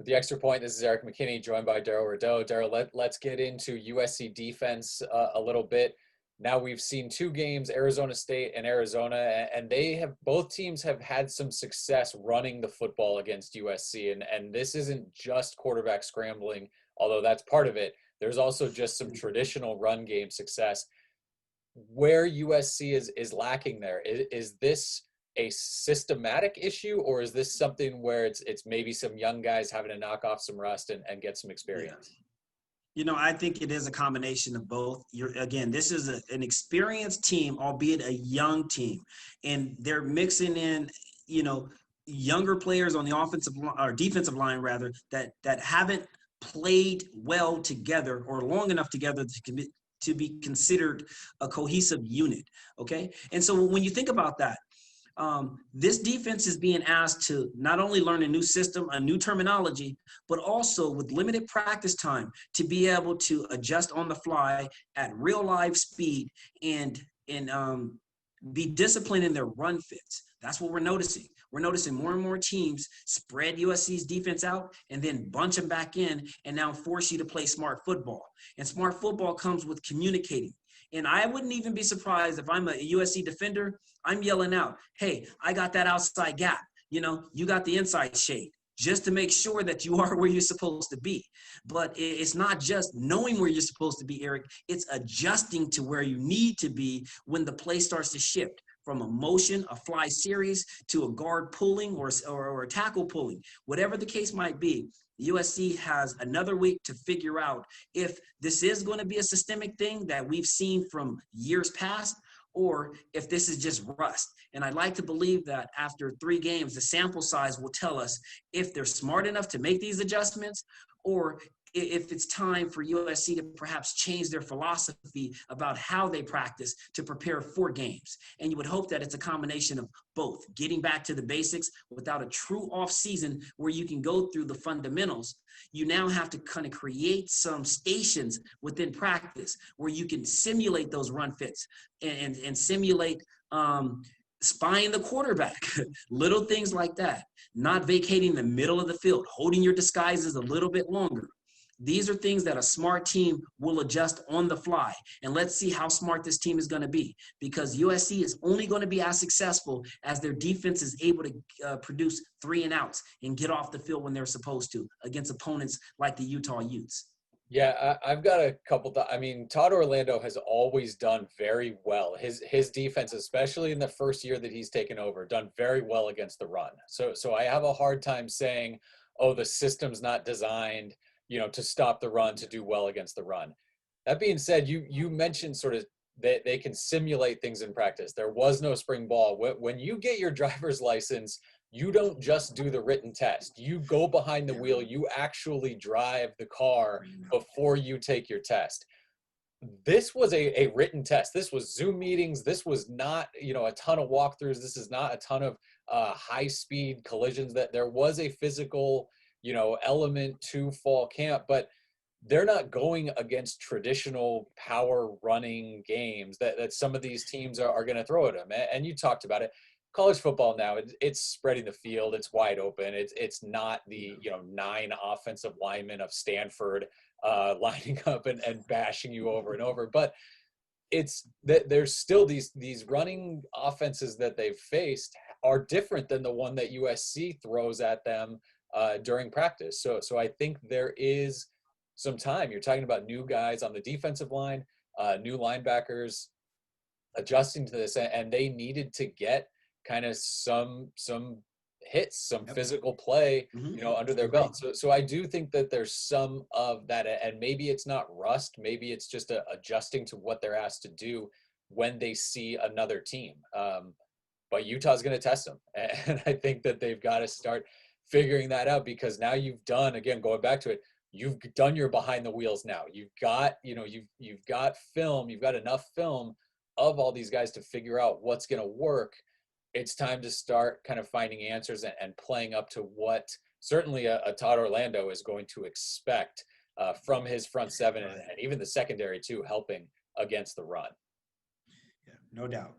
The extra point. This is Erik McKinney, joined by Darrell Rideaux. Darrell, let's get into USC defense a little bit. Now we've seen two games, Arizona State and Arizona, and both teams have had some success running the football against USC. And this isn't just quarterback scrambling, although that's part of it. There's also just some traditional run game success. Where USC is lacking there, is this a systematic issue, or is this something where it's maybe some young guys having to knock off some rust and get some experience? I think it is a combination of both. This is an experienced team, albeit a young team, and they're mixing in, younger players on the offensive or defensive line rather that haven't played well together or long enough together to be considered a cohesive unit. Okay, and so when you think about that. This defense is being asked to not only learn a new system, a new terminology, but also with limited practice time to be able to adjust on the fly at real live speed and be disciplined in their run fits. That's what we're noticing. We're noticing more and more teams spread USC's defense out and then bunch them back in and now force you to play smart football. And smart football comes with communicating. And I wouldn't even be surprised if I'm a USC defender, I'm yelling out, hey, I got that outside gap. You got the inside shade, just to make sure that you are where you're supposed to be. But it's not just knowing where you're supposed to be, Erik. It's adjusting to where you need to be when the play starts to shift from a motion, a fly series, to a guard pulling or a tackle pulling, whatever the case might be. USC has another week to figure out if this is going to be a systemic thing that we've seen from years past, or if this is just rust. And I'd like to believe that after 3 games, the sample size will tell us if they're smart enough to make these adjustments, or if it's time for USC to perhaps change their philosophy about how they practice to prepare for games. And you would hope that it's a combination of both, getting back to the basics without a true off season where you can go through the fundamentals. You now have to kind of create some stations within practice where you can simulate those run fits and simulate spying the quarterback, little things like that, not vacating the middle of the field, holding your disguises a little bit longer. These are things that a smart team will adjust on the fly. And let's see how smart this team is going to be, because USC is only going to be as successful as their defense is able to produce 3 and outs and get off the field when they're supposed to against opponents like the Utah Utes. Yeah, I've got a couple. Todd Orlando has always done very well. His defense, especially in the first year that he's taken over, done very well against the run. So I have a hard time saying, oh, the system's not designed, to stop the run, to do well against the run. That being said, you mentioned sort of that they can simulate things in practice. There was no spring ball. When you get your driver's license, you don't just do the written test. You go behind the wheel. You actually drive the car before you take your test. This was a written test. This was Zoom meetings. This was not, a ton of walkthroughs. This is not a ton of high-speed collisions. That there was a physical element to fall camp, but they're not going against traditional power running games that some of these teams are going to throw at them. And you talked about it. College football now, it's spreading the field. It's wide open. It's not the 9 offensive linemen of Stanford lining up and bashing you over and over. But it's that there's still these running offenses that they've faced are different than the one that USC throws at them during practice. So I think there is some time. You're talking about new guys on the defensive line, new linebackers adjusting to this, and they needed to get kind of some hits, some physical play, under their belt. So I do think that there's some of that, and maybe it's not rust, maybe it's just adjusting to what they're asked to do when they see another team. But Utah's going to test them, and I think that they've got to start figuring that out, because now you've done, again, going back to it, you've done your behind the wheels now. You've got, you've got film, you've got enough film of all these guys to figure out what's going to work. It's time to start kind of finding answers and playing up to what certainly a Todd Orlando is going to expect from his front seven and even the secondary too, helping against the run. Yeah, no doubt.